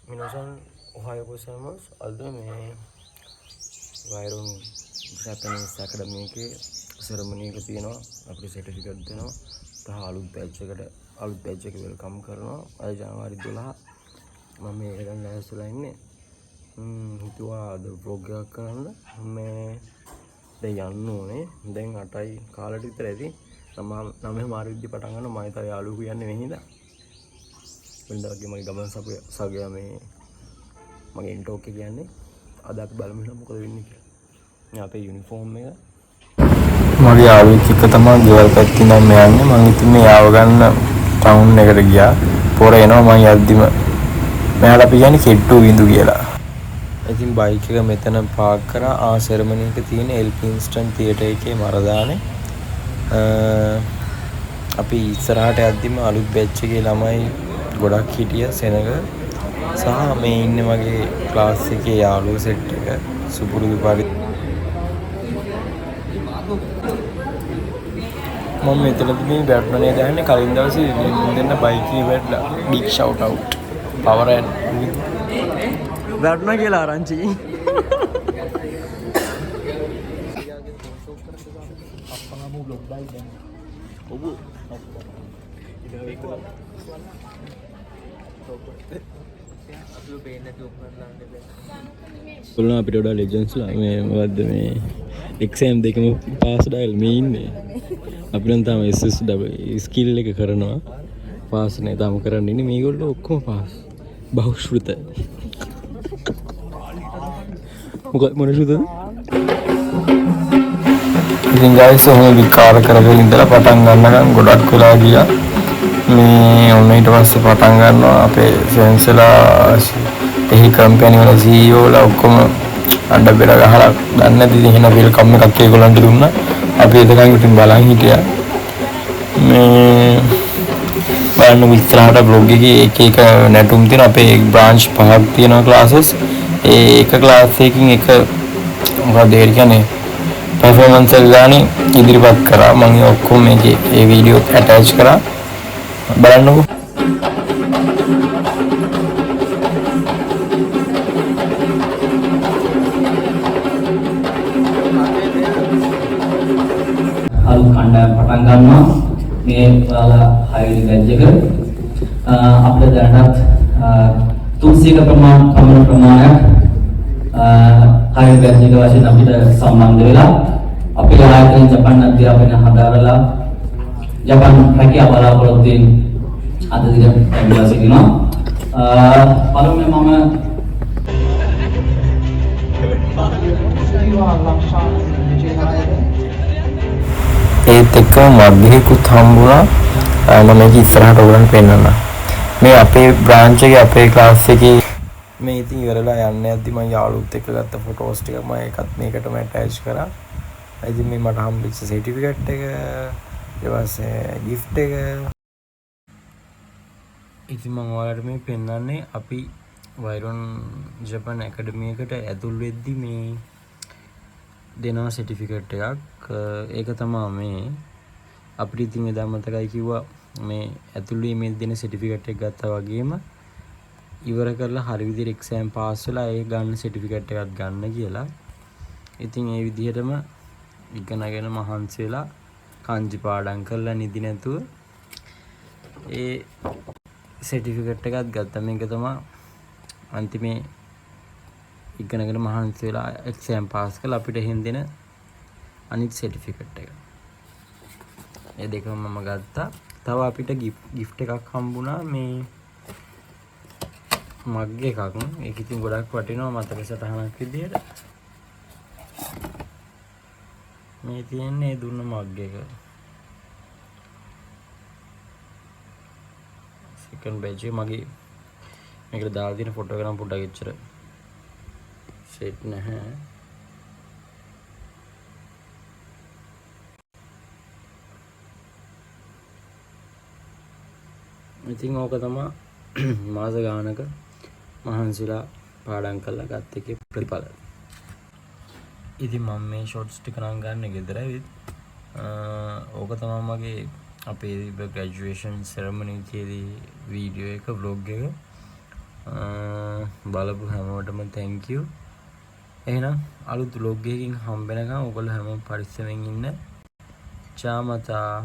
Minasan, Ohio gozaimasu. Ada මේ වයිරොන් Japanese ඇකඩමි එකේ සෙරමනි එක තියෙනවා. අපිට සර්ටිෆිකේට් දෙනවා. තහ අලුත් බැච් එක වෙල්කම් කරනවා. අද ජනවාරි 12 මම මේක ගන්න ලෑස්තිලා ඉන්නේ. හිතුවා අද vlog එකක් කරන්න. මේ දැන් යන්න ඕනේ. දැන් 8යි කාලට විතර ඇති. මම 9 මාර විදිහට පටන් ගන්නවා. මම තාම යාළුවෝ කියන්නේ මෙහිඳ. වෙනදාගේ මගේ ගමන් සගය මේ මගේ ඉන්ටෝක් එක කියන්නේ අද අපි බලමු මොකද වෙන්නේ කියලා. මේ අපේ යුනිෆෝම් එක මගේ යාළුවෙක් එක්ක තමයි ගෙවල් පැත්තේ නම් යන්නේ. මම ඉතින් මේ යාව ගන්න ටවුන් එකට ගියා. පොර එනවා මම යද්දිම මෙයාට අපි කියන්නේ කෙට්ටු විඳු කියලා. ඉතින් බයික් එක මෙතන පාක් කරා. සෙරමනි එක තියෙන එල්කින්ස්ටන් තියටර් එකේ මරදානේ. අපි ඉස්සරහට යද්දිම අලුත් බැච් එකේ ළමයි ගොඩක් හිටිය සෙනග සහ මේ ඉන්න මගේ ක්ලාස් එකේ යාළුවෝ සෙට් එක සුපුරුදු පරිදි මම මෙතනදී මේ බැට්මනේ දාන්නේ කලින් දවසේ දෙන්න බයික් එකේ වැටලා big shout out power and බැට්මනේ කියලා ආරංචි අප්පාම බ්ලොග් දායි දැන් ඔබ बोलना අපිට වඩා ලෙජන්ඩ්ස්ලා මේ මොකද්ද මේ එක්සෑම් දෙකම පාස් ඩයල් මේ ඉන්නේ අපි නම් තාම SSW ස්කිල් එක කරනවා පාස් නේ තාම කරන්න ඉන්නේ මේගොල්ලෝ ඔක්කොම පාස් බහුශ්‍රුත මොන ශ්‍රුතද ඉතින් ගයිස් ඔහොම විකාර කරගෙන ඉඳලා පටන් ගන්නකම් ගොඩක් වෙලා ගියා මේ ඔන්න ඊට පස්සේ පටන් ගන්නවා අපේ සෙන්සලා එහි කම්පැනි වල CEO ලා ඔක්කොම අඬ බෙර ගහලා දන්නේ නැති ඉතින් එහෙනම් වෙල්කම් එකක් ඒගොල්ලන්ට දුන්නා. අපි එතකන් ඉතින් බලන් හිටියා. මේ බලන්න විස්තරාට බ්ලොග් එකේ එක එක නැටුම් තියෙන අපේ බ්‍රාන්ච් පහක් තියෙනවා ක්ලාසස්. ඒ එක ක්ලාස් එකකින් එක මොකද ඒ කියන්නේ පර්ෆෝමන්ස් එක ගානේ ඉදිරිපත් කරා. මම ඔක්කොම මේකේ ඒ වීඩියෝ ඇටච් කරා. බලන්නකෝ. කණ්ඩායම් පටන් ගන්නවා මේ ඔයාලා හයිලි බැච් එක අපිට දැනටත් 300ක ප්‍රමාණයක් හයිලි බැච් එක වශයෙන් අපිට සම්බන්ධ වෙලා අපේ ආයතන ජපාන් අධ්‍යාපනය හදාරලා ජපාන් රැකියාව බලාපොරොත්තුෙන් අද දින ලැබිලා සිටිනවා පළමුවෙන් ඒත් එක්කම මග්ගෙකුත් හම්බුණා. මම මේක ඉස්සරහට ඔයගලන්ට පෙන්නන්න. මේ අපේ බ්‍රාන්ච් එකේ අපේ ක්ලාස් එකේ මේ ඉතින් ඉවරලා යන්න යද්දි මම යාළුවොත් එක්ක ගත්ත ෆොටෝස් ටික මම ඒකත් මේකටම ඇටච් කරා. ඉතින් මේ මට හම්බෙච්ච සර්ටිෆිකේට් එක ඊට පස්සේ gift එක. ඉතින් මම ඔයාලට මේ පෙන්නන්නේ අපි වයිරොන් ජපාන් ඇකඩමි එකට ඇතුල් වෙද්දි මේ දෙනවා සර්ටිෆිකේට් එකක්. ඒක තමයි මේ අපිට ඉතින් එදා මතකයි කිව්වා මේ ඇතුල් වීමේ දෙන සර්ටිෆිකේට් එක ගත්තා වගේම ඉවර කරලා හරි විදිහට එක්සෑම් පාස් වෙලා ඒ ගන්න සර්ටිෆිකේට් එකක් ගන්න කියලා. ඉතින් ඒ විදිහටම ඉගෙනගෙන මහන්සි වෙලා කංජි පාඩම් කරලා නිදි නැතුව ඒ සර්ටිෆිකේට් එකක් ගත්තා. මේක තමයි අන්තිමේ ඉගෙනගෙන මහන්සි වෙලා එක්සෑම් පාස් කරලා අපිට එහෙන් දෙන අනිත් සර්ටිෆිකේට් එක. ඒ දෙකම මම ගත්තා. තව අපිට gift එකක් හම්බුණා මේ මග් එකක්. ඒක ඉතින් ගොඩක් වටිනවා මතක සටහනක් විදියට. මේ තියෙන්නේ දුන්න මග් එක. සෙකන්ඩ් බැච් එක මගේ මේකට දාලා තියෙන ෆොටෝ එක නම් පොඩ්ඩක් එච්චර සෙට් නැහැ. ඉතින් ඕක තමයි මාස ගානක මහන්සිලා පාඩම් කරලා ගත්ත එකේ ප්‍රතිඵල. ඉතින් මම මේ ෂොට්ස් ටික නම් ගන්න ගෙදර ඇවිත් ඕක තමයි මගේ අපේ ග්‍රැජුවේෂන් සෙරමනි එකේදී වීඩියෝ එක vlog එක බලපු හැමෝටම thank you. එහෙනම් අලුත් vlog එකකින් හම්බ වෙනකම් ඔයගොල්ලෝ හැමෝම පරිස්සමෙන් ඉන්න. චා මචා.